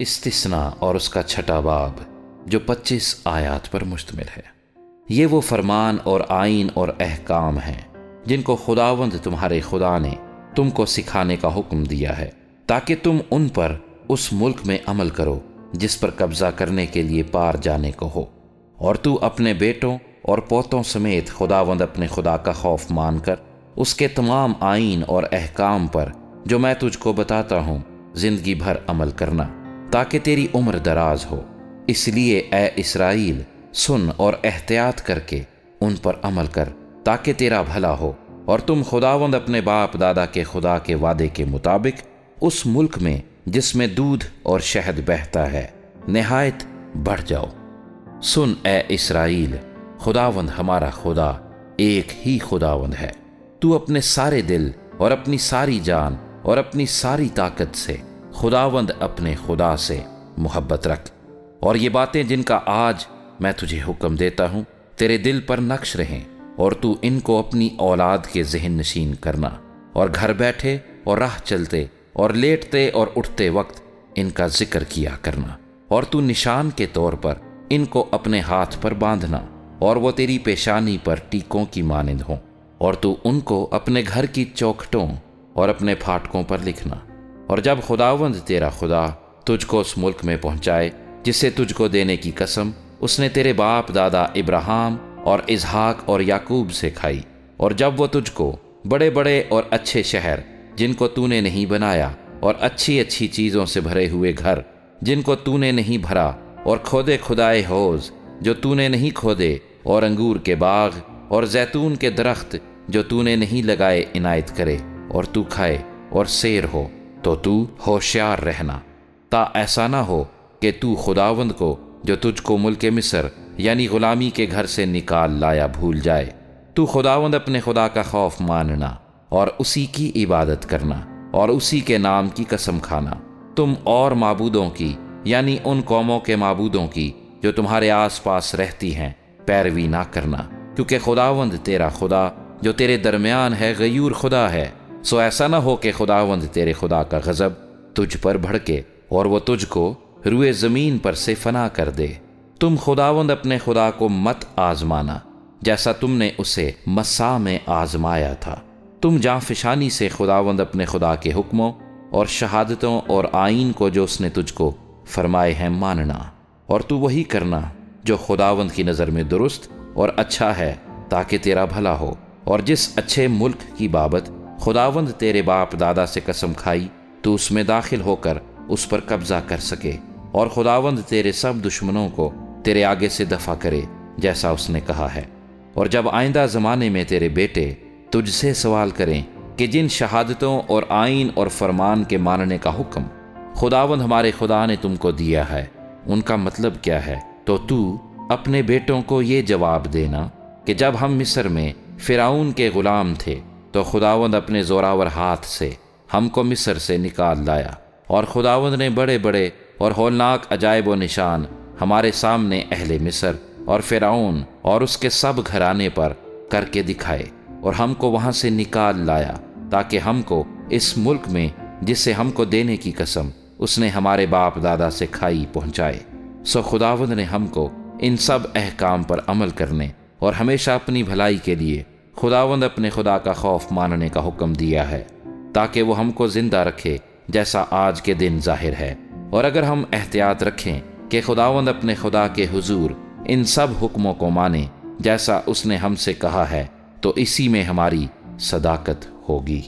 استثناء اور اس کا چھٹا باب جو 25 آیات پر مشتمل ہے۔ یہ وہ فرمان اور آئین اور احکام ہیں جن کو خداوند تمہارے خدا نے تم کو سکھانے کا حکم دیا ہے، تاکہ تم ان پر اس ملک میں عمل کرو جس پر قبضہ کرنے کے لیے پار جانے کو ہو، اور تو اپنے بیٹوں اور پوتوں سمیت خداوند اپنے خدا کا خوف مان کر اس کے تمام آئین اور احکام پر جو میں تجھ کو بتاتا ہوں زندگی بھر عمل کرنا، تاکہ تیری عمر دراز ہو۔ اس لیے اے اسرائیل، سن اور احتیاط کر کے ان پر عمل کر تاکہ تیرا بھلا ہو، اور تم خداوند اپنے باپ دادا کے خدا کے وعدے کے مطابق اس ملک میں جس میں دودھ اور شہد بہتا ہے نہایت بڑھ جاؤ۔ سن اے اسرائیل، خداوند ہمارا خدا ایک ہی خداوند ہے۔ تو اپنے سارے دل اور اپنی ساری جان اور اپنی ساری طاقت سے خداوند اپنے خدا سے محبت رکھ، اور یہ باتیں جن کا آج میں تجھے حکم دیتا ہوں تیرے دل پر نقش رہیں، اور تو ان کو اپنی اولاد کے ذہن نشین کرنا، اور گھر بیٹھے اور راہ چلتے اور لیٹتے اور اٹھتے وقت ان کا ذکر کیا کرنا، اور تو نشان کے طور پر ان کو اپنے ہاتھ پر باندھنا، اور وہ تیری پیشانی پر ٹیکوں کی مانند ہوں، اور تو ان کو اپنے گھر کی چوکھٹوں اور اپنے پھاٹکوں پر لکھنا۔ اور جب خداوند تیرا خدا تجھ کو اس ملک میں پہنچائے جسے تجھ کو دینے کی قسم اس نے تیرے باپ دادا ابراہیم اور اسحاق اور یعقوب سے کھائی، اور جب وہ تجھ کو بڑے بڑے اور اچھے شہر جن کو تو نے نہیں بنایا، اور اچھی اچھی چیزوں سے بھرے ہوئے گھر جن کو تو نے نہیں بھرا، اور کھودے کھدائے حوض جو تو نے نہیں کھودے، اور انگور کے باغ اور زیتون کے درخت جو تو نے نہیں لگائے عنایت کرے، اور تو کھائے اور سیر ہو، تو ہوشیار رہنا، تا ایسا نہ ہو کہ تو خداوند کو جو تجھ کو ملک مصر یعنی غلامی کے گھر سے نکال لایا بھول جائے۔ تو خداوند اپنے خدا کا خوف ماننا اور اسی کی عبادت کرنا اور اسی کے نام کی قسم کھانا۔ تم اور معبودوں کی یعنی ان قوموں کے معبودوں کی جو تمہارے آس پاس رہتی ہیں پیروی نہ کرنا، کیونکہ خداوند تیرا خدا جو تیرے درمیان ہے غیور خدا ہے۔ سو ایسا نہ ہو کہ خداوند تیرے خدا کا غضب تجھ پر بھڑکے اور وہ تجھ کو روئے زمین پر سے فنا کر دے۔ تم خداوند اپنے خدا کو مت آزمانا جیسا تم نے اسے مسا میں آزمایا تھا۔ تم جانفشانی سے خداوند اپنے خدا کے حکموں اور شہادتوں اور آئین کو جو اس نے تجھ کو فرمائے ہیں ماننا، اور تو وہی کرنا جو خداوند کی نظر میں درست اور اچھا ہے، تاکہ تیرا بھلا ہو۔ اور جس اچھے ملک کی بابت خداوند تیرے باپ دادا سے قسم کھائی تو اس میں داخل ہو کر اس پر قبضہ کر سکے، اور خداوند تیرے سب دشمنوں کو تیرے آگے سے دفع کرے جیسا اس نے کہا ہے۔ اور جب آئندہ زمانے میں تیرے بیٹے تجھ سے سوال کریں کہ جن شہادتوں اور آئین اور فرمان کے ماننے کا حکم خداوند ہمارے خدا نے تم کو دیا ہے ان کا مطلب کیا ہے، تو اپنے بیٹوں کو یہ جواب دینا کہ جب ہم مصر میں فرعون کے غلام تھے تو خداوند اپنے زوراور ہاتھ سے ہم کو مصر سے نکال لایا، اور خداوند نے بڑے بڑے اور ہولناک عجائب و نشان ہمارے سامنے اہل مصر اور فرعون اور اس کے سب گھرانے پر کر کے دکھائے، اور ہم کو وہاں سے نکال لایا تاکہ ہم کو اس ملک میں جسے ہم کو دینے کی قسم اس نے ہمارے باپ دادا سے کھائی پہنچائے۔ سو خداوند نے ہم کو ان سب احکام پر عمل کرنے اور ہمیشہ اپنی بھلائی کے لیے خداوند اپنے خدا کا خوف ماننے کا حکم دیا ہے، تاکہ وہ ہم کو زندہ رکھے جیسا آج کے دن ظاہر ہے۔ اور اگر ہم احتیاط رکھیں کہ خداوند اپنے خدا کے حضور ان سب حکموں کو مانیں جیسا اس نے ہم سے کہا ہے، تو اسی میں ہماری صداقت ہوگی۔